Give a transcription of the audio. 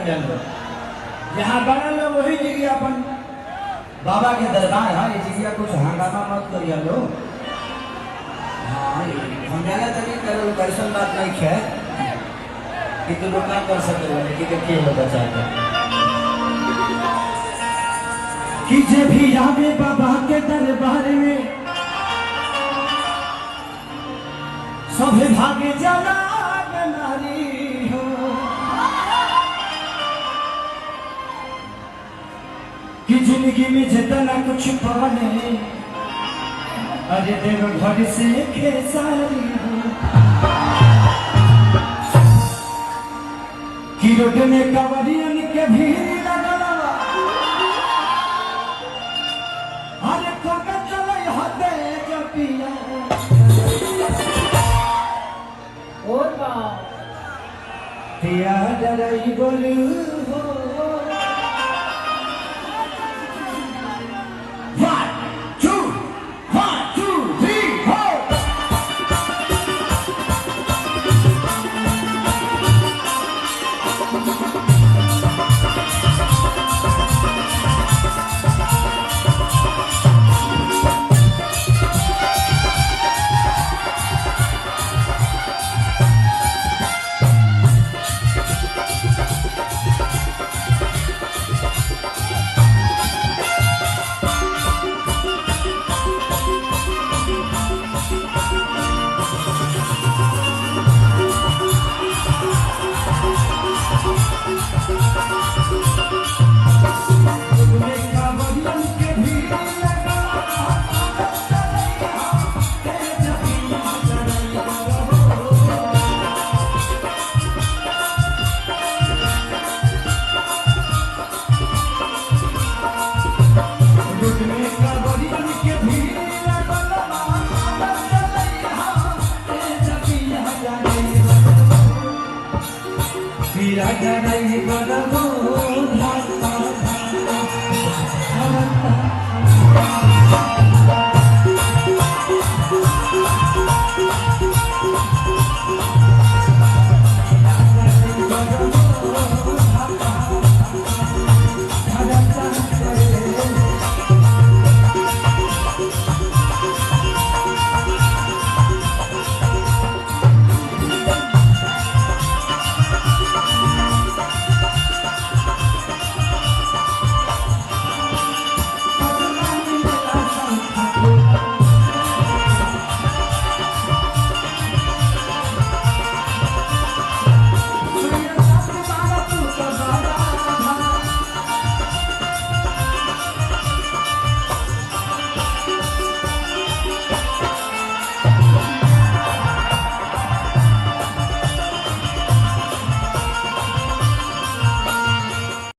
जानो यहाँ बड़ा लोग वही जगह अपन बाबा के दरबार है, ये जगह कुछ हंगामा मत करिए लो। हाँ हम जाना तभी करो, कैसन बात नहीं है कि तू लोग ना कर सकते हो, लेकिन क्या होता चाहते कि जब भी जावे बाबा के दरबार में सभी भागे जाला नारी हो कि जिंदगी में जितना कुछ पाने अरे देव घर से खेसारी हो कि रोड में कवरियन के भीड़ लगला अरे कोका चले हते जपिया और बा पिया डराई बोलू हो। Thank you.